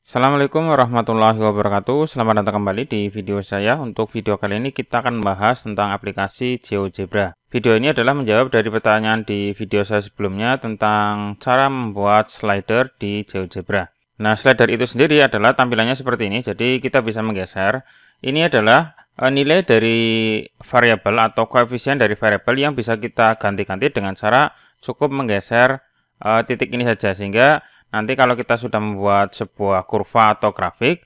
Assalamualaikum warahmatullahi wabarakatuh. Selamat datang kembali di video saya. Untuk video kali ini kita akan membahas tentang aplikasi GeoGebra. Video ini adalah menjawab dari pertanyaan di video saya sebelumnya tentang cara membuat slider di GeoGebra. Nah, slider itu sendiri adalah tampilannya seperti ini. Jadi kita bisa menggeser. Ini adalah nilai dari variabel atau koefisien dari variabel yang bisa kita ganti-ganti dengan cara cukup menggeser titik ini saja, sehingga nanti kalau kita sudah membuat sebuah kurva atau grafik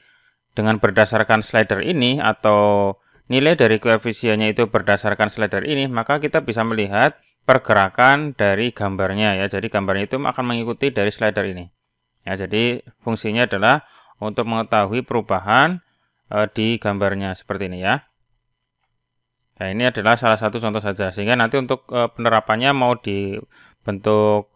dengan berdasarkan slider ini atau nilai dari koefisiennya itu berdasarkan slider ini, maka kita bisa melihat pergerakan dari gambarnya ya. Jadi gambarnya itu akan mengikuti dari slider ini. Ya, jadi fungsinya adalah untuk mengetahui perubahan di gambarnya seperti ini ya. Nah, ini adalah salah satu contoh saja. Sehingga nanti untuk penerapannya mau dibentuk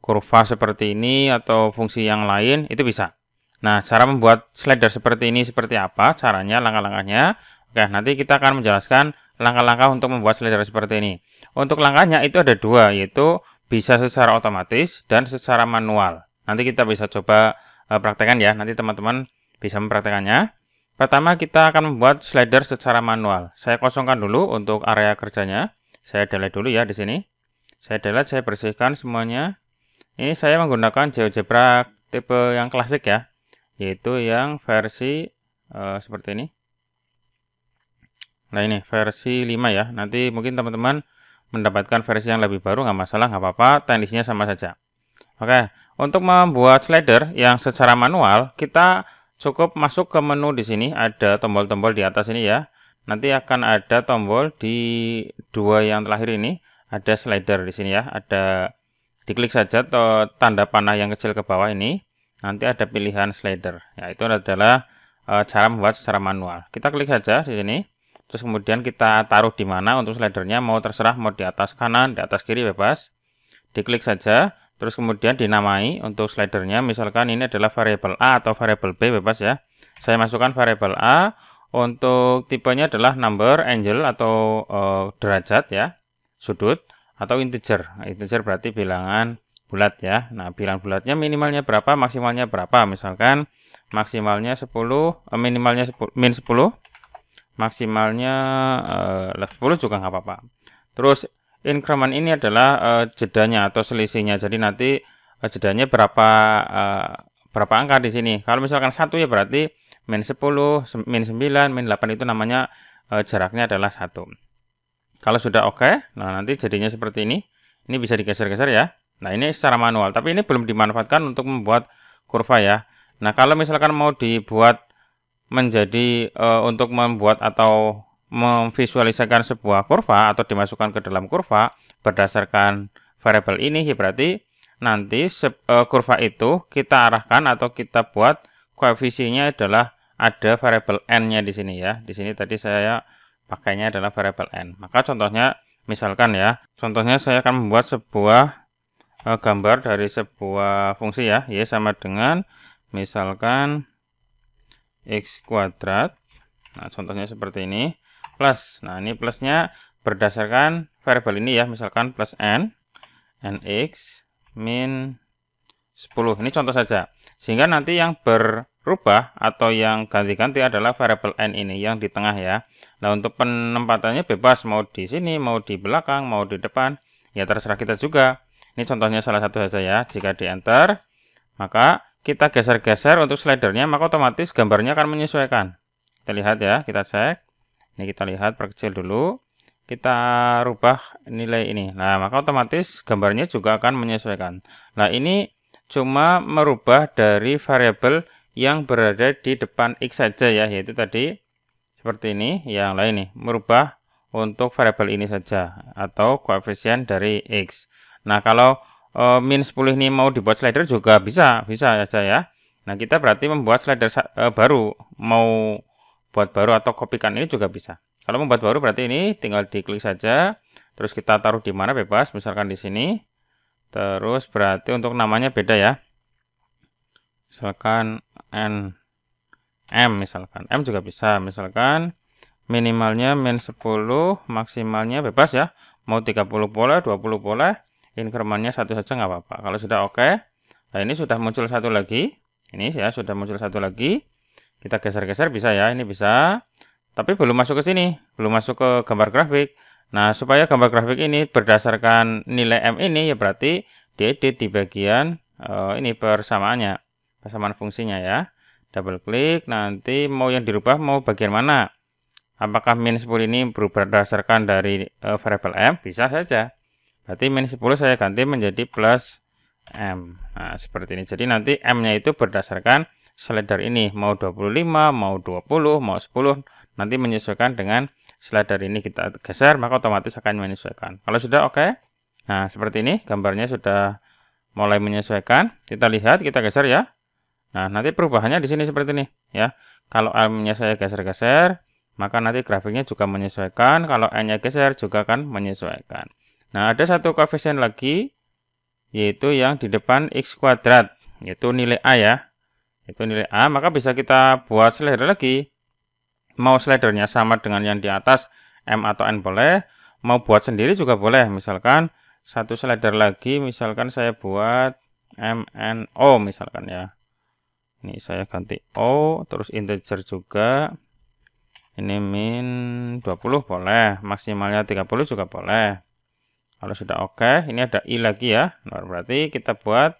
kurva seperti ini atau fungsi yang lain itu bisa. Nah, cara membuat slider seperti ini seperti apa caranya, langkah-langkahnya. Oke, nanti kita akan menjelaskan langkah-langkah untuk membuat slider seperti ini. Untuk langkahnya itu ada dua, yaitu bisa secara otomatis dan secara manual. Nanti kita bisa coba praktekkan ya, nanti teman-teman bisa mempraktekannya. Pertama kita akan membuat slider secara manual. Saya kosongkan dulu untuk area kerjanya. Saya delete dulu ya di sini. Saya delete, saya bersihkan semuanya. Ini saya menggunakan GeoGebra tipe yang klasik ya, yaitu yang versi seperti ini. Nah, ini versi 5 ya. Nanti mungkin teman-teman mendapatkan versi yang lebih baru, nggak masalah, nggak apa-apa, teknisnya sama saja. Oke, untuk membuat slider yang secara manual, kita cukup masuk ke menu di sini, ada tombol-tombol di atas ini ya. Nanti akan ada tombol di dua yang terakhir ini, ada slider di sini ya, ada. Diklik saja tanda panah yang kecil ke bawah ini, nanti ada pilihan slider. Ya, itu adalah cara membuat secara manual. Kita klik saja di sini, terus kemudian kita taruh di mana untuk slidernya, mau terserah mau di atas kanan, di atas kiri bebas. Diklik saja, terus kemudian dinamai untuk slidernya, misalkan ini adalah variabel A atau variabel B bebas ya. Saya masukkan variabel A, untuk tipenya adalah number, angle atau derajat ya, sudut. Atau integer. Nah, integer berarti bilangan bulat ya. Nah, bilangan bulatnya minimalnya berapa, maksimalnya berapa. Misalkan maksimalnya 10, minimalnya 10, min 10, maksimalnya 10 juga nggak apa-apa. Terus increment ini adalah jedanya atau selisihnya. Jadi nanti jedanya berapa angka di sini. Kalau misalkan 1 ya berarti min 10, min 9, min 8 itu namanya jaraknya adalah 1. Kalau sudah oke, nah nanti jadinya seperti ini. Ini bisa digeser-geser ya. Nah, ini secara manual, tapi ini belum dimanfaatkan untuk membuat kurva ya. Nah, kalau misalkan mau dibuat menjadi untuk membuat atau memvisualisasikan sebuah kurva atau dimasukkan ke dalam kurva berdasarkan variabel ini, ya berarti nanti kurva itu kita arahkan atau kita buat koefisiennya adalah ada variabel n-nya di sini ya. Di sini tadi saya pakainya adalah variabel n. Maka contohnya misalkan ya, contohnya saya akan membuat sebuah gambar dari sebuah fungsi ya, y sama dengan misalkan x kuadrat. Nah, contohnya seperti ini, plus. Nah, ini plusnya berdasarkan variabel ini ya, misalkan plus n, nx min 10. Ini contoh saja. Sehingga nanti yang berubah atau yang ganti-ganti adalah variabel n ini yang di tengah ya. Nah, untuk penempatannya bebas, mau di sini, mau di belakang, mau di depan, ya terserah kita juga. Ini contohnya salah satu saja ya. Jika di enter, maka kita geser-geser untuk slidernya, maka otomatis gambarnya akan menyesuaikan. Kita lihat ya, kita cek. Ini kita lihat, perkecil dulu. Kita rubah nilai ini. Nah, maka otomatis gambarnya juga akan menyesuaikan. Nah, ini cuma merubah dari variabel yang berada di depan x saja ya, yaitu tadi seperti ini. Yang lain nih merubah untuk variabel ini saja atau koefisien dari x. Nah, kalau min 10 ini mau dibuat slider juga bisa saja ya. Nah, kita berarti membuat slider baru, mau buat baru atau kopikan ini juga bisa. Kalau membuat baru berarti ini tinggal diklik saja, terus kita taruh di mana bebas, misalkan di sini. Terus berarti untuk namanya beda ya. Misalkan n m, misalkan m juga bisa, misalkan minimalnya min 10, maksimalnya bebas ya, mau 30 boleh, 20 boleh, incrementnya 1 saja nggak apa-apa. Kalau sudah oke, nah ini sudah muncul satu lagi Ini ya sudah muncul satu lagi. Kita geser-geser bisa ya, ini bisa. Tapi belum masuk ke sini, belum masuk ke gambar grafik. Nah, supaya gambar grafik ini berdasarkan nilai M ini, ya berarti diedit di bagian ini persamaannya, persamaan fungsinya ya. Double klik, nanti mau yang dirubah mau bagian mana? Apakah min 10 ini berdasarkan dari variabel M? Bisa saja. Berarti min 10 saya ganti menjadi plus M. Nah, seperti ini. Jadi nanti M-nya itu berdasarkan slider ini. Mau 25, mau 20, mau 10. Nanti menyesuaikan dengan slider ini kita geser, maka otomatis akan menyesuaikan. Kalau sudah oke. Nah, seperti ini. Gambarnya sudah mulai menyesuaikan. Kita lihat, kita geser ya. Nah, nanti perubahannya di sini seperti ini. Ya. Kalau M-nya saya geser-geser, maka nanti grafiknya juga menyesuaikan. Kalau N-nya geser, juga akan menyesuaikan. Nah, ada satu koefisien lagi, yaitu yang di depan X kuadrat, yaitu nilai A ya. Itu nilai A, maka bisa kita buat slider lagi. Mau slidernya sama dengan yang di atas, M atau N boleh. Mau buat sendiri juga boleh. Misalkan satu slider lagi, misalkan saya buat MNO misalkan ya. Ini saya ganti O, terus integer juga. Ini min 20 boleh, maksimalnya 30 juga boleh. Kalau sudah oke, ini ada I lagi ya. Nah, berarti kita buat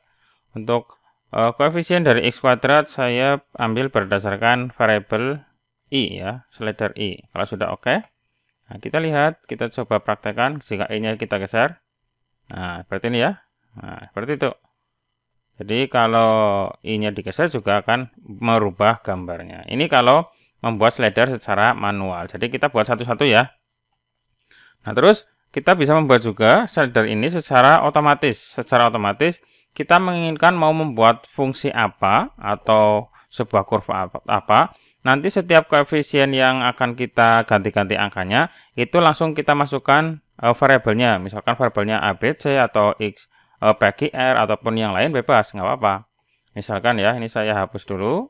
untuk koefisien dari X kuadrat saya ambil berdasarkan variabel I ya, slider I. Kalau sudah oke, nah kita lihat, kita coba praktekkan jika I-nya kita geser. Nah, seperti ini ya. Nah, seperti itu. Jadi kalau I-nya digeser juga akan merubah gambarnya. Ini kalau membuat slider secara manual. Jadi kita buat satu-satu ya. Nah, terus kita bisa membuat juga slider ini secara otomatis. Secara otomatis kita menginginkan mau membuat fungsi apa atau sebuah kurva apa. Nanti setiap koefisien yang akan kita ganti-ganti angkanya itu langsung kita masukkan variabelnya. Misalkan variabelnya ABC atau X PQR ataupun yang lain bebas, nggak apa-apa. Misalkan ya, ini saya hapus dulu.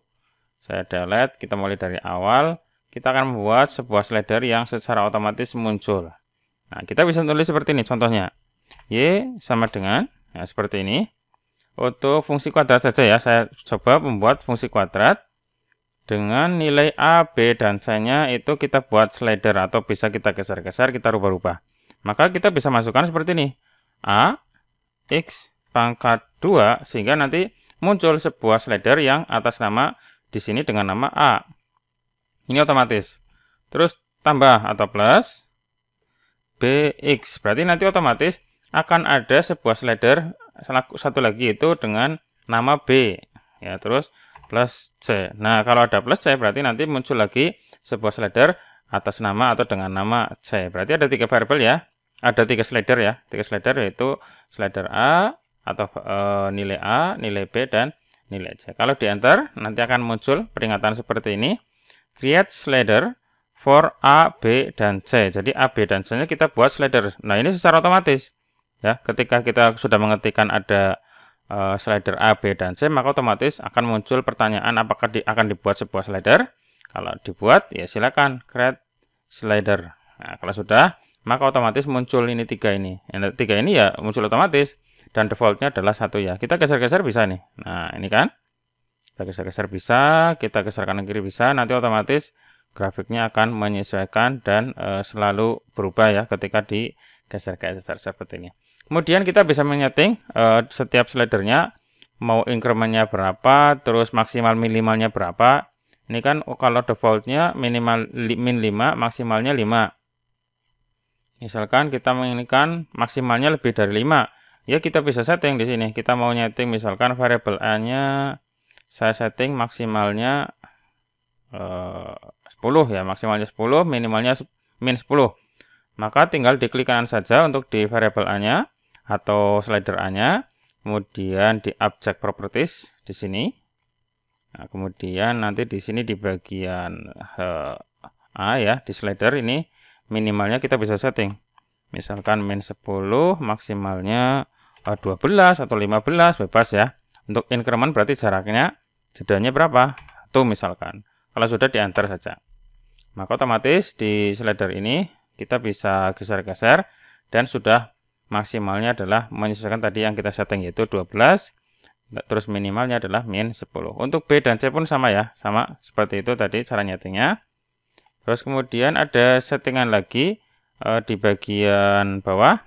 Saya delete, kita mulai dari awal. Kita akan membuat sebuah slider yang secara otomatis muncul. Nah, kita bisa tulis seperti ini contohnya. Y sama dengan, nah seperti ini. Untuk fungsi kuadrat saja ya, saya coba membuat fungsi kuadrat. Dengan nilai A, B, dan C-nya itu kita buat slider atau bisa kita geser-geser, kita rubah-rubah. Maka kita bisa masukkan seperti ini. A, X pangkat 2, sehingga nanti muncul sebuah slider yang atas nama di sini dengan nama A. Ini otomatis. Terus tambah atau plus BX. Berarti nanti otomatis akan ada sebuah slider satu lagi itu dengan nama B. Ya, terus plus C. Nah, kalau ada plus C berarti nanti muncul lagi sebuah slider atas nama atau dengan nama C. Berarti ada 3 variabel ya. Ada 3 slider ya. 3 slider yaitu slider A atau nilai A, nilai B, dan nilai C. Kalau di enter nanti akan muncul peringatan seperti ini. Create slider for A, B, dan C. Jadi A, B, dan C-nya kita buat slider. Nah, ini secara otomatis. Ya, ketika kita sudah mengetikkan ada slider A, B, dan C, maka otomatis akan muncul pertanyaan apakah akan dibuat sebuah slider. Kalau dibuat, ya silakan create slider. Nah, kalau sudah, maka otomatis muncul ini 3 ini. Yang 3 ini ya muncul otomatis. Dan defaultnya adalah 1 ya. Kita geser-geser bisa nih. Nah, ini kan. Kita geser-geser bisa, kita geser kanan kiri bisa. Nanti otomatis grafiknya akan menyesuaikan dan selalu berubah ya ketika digeser-geser seperti ini. Kemudian kita bisa menyeting setiap slidernya mau incrementnya berapa, terus maksimal minimalnya berapa. Ini kan kalau defaultnya minimal min 5, maksimalnya 5. Misalkan kita menginginkan maksimalnya lebih dari 5, ya kita bisa setting di sini. Kita mau nyeting misalkan variabel A-nya saya setting maksimalnya 10 ya, maksimalnya 10, minimalnya min 10. Maka tinggal diklik kanan saja untuk di variabel A-nya atau slider A-nya, kemudian di object properties di sini. Nah, kemudian nanti di sini di bagian A ya, di slider ini minimalnya kita bisa setting. Misalkan min 10, maksimalnya 12 atau 15, bebas ya. Untuk increment berarti jaraknya, jedanya berapa? Tuh misalkan. Kalau sudah di enter saja. Maka otomatis di slider ini kita bisa geser-geser dan sudah maksimalnya adalah menyesuaikan tadi yang kita setting yaitu 12 terus minimalnya adalah min 10. Untuk B dan C pun sama ya, sama seperti itu tadi cara nyetingnya. Terus kemudian ada settingan lagi di bagian bawah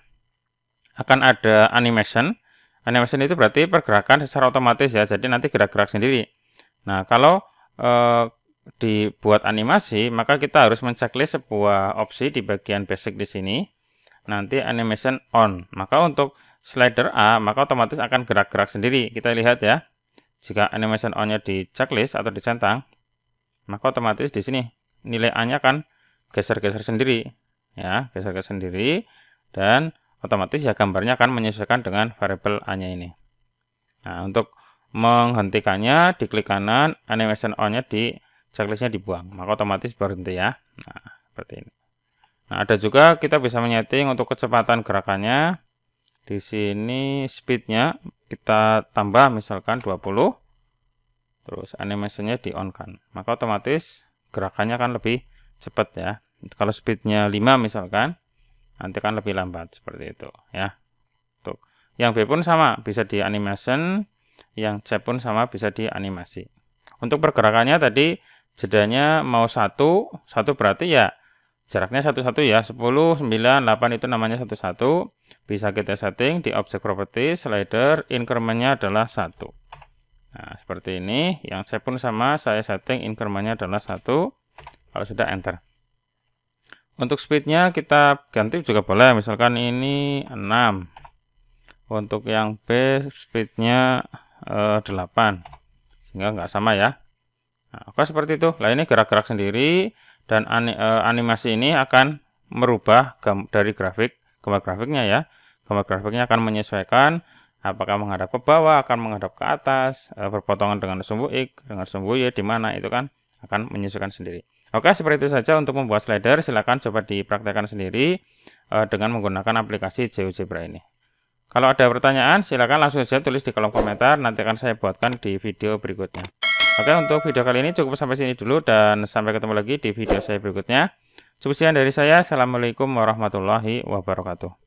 akan ada animation. Animation itu berarti pergerakan secara otomatis ya, jadi nanti gerak-gerak sendiri. Nah, kalau dibuat animasi, maka kita harus menceklis sebuah opsi di bagian basic di sini. Nanti animation on. Maka untuk slider A, maka otomatis akan gerak-gerak sendiri. Kita lihat ya. Jika animation on-nya di checklist atau dicentang, maka otomatis di sini nilai A-nya akan geser-geser sendiri. Ya, geser-geser sendiri dan otomatis ya gambarnya akan menyesuaikan dengan variabel A-nya ini. Nah, untuk menghentikannya diklik kanan, animation on-nya di checklistnya dibuang, maka otomatis berhenti ya. Nah, seperti ini. Nah, ada juga kita bisa menyeting untuk kecepatan gerakannya. Di sini speednya kita tambah misalkan 20. Terus animasinya di on kan. Maka otomatis gerakannya akan lebih cepat ya. Kalau speednya 5 misalkan, nanti kan lebih lambat seperti itu ya. Tuh. Yang B pun sama, bisa di animation. Yang C pun sama, bisa di animasi. Untuk pergerakannya tadi jedanya mau 1 berarti ya jaraknya 1 ya, 10, 9, 8 itu namanya 1. Bisa kita setting di object property, slider, increment-nya adalah 1. Nah, seperti ini. Yang C pun sama, saya setting increment-nya adalah 1. Kalau sudah enter. Untuk speed-nya kita ganti juga boleh, misalkan ini 6. Untuk yang B speed-nya 8. Sehingga nggak sama ya. Nah, oke seperti itu. Nah, ini gerak-gerak sendiri. Dan animasi ini akan merubah dari grafik, gambar grafiknya ya. Gambar grafiknya akan menyesuaikan apakah menghadap ke bawah, akan menghadap ke atas, berpotongan dengan sumbu X, dengan sumbu Y, di mana itu kan akan menyesuaikan sendiri. Oke, seperti itu saja untuk membuat slider. Silakan coba dipraktekkan sendiri dengan menggunakan aplikasi GeoGebra ini. Kalau ada pertanyaan, silakan langsung saja tulis di kolom komentar, nanti akan saya buatkan di video berikutnya. Oke, untuk video kali ini cukup sampai sini dulu dan sampai ketemu lagi di video saya berikutnya. Cukup sekian dari saya. Assalamualaikum warahmatullahi wabarakatuh.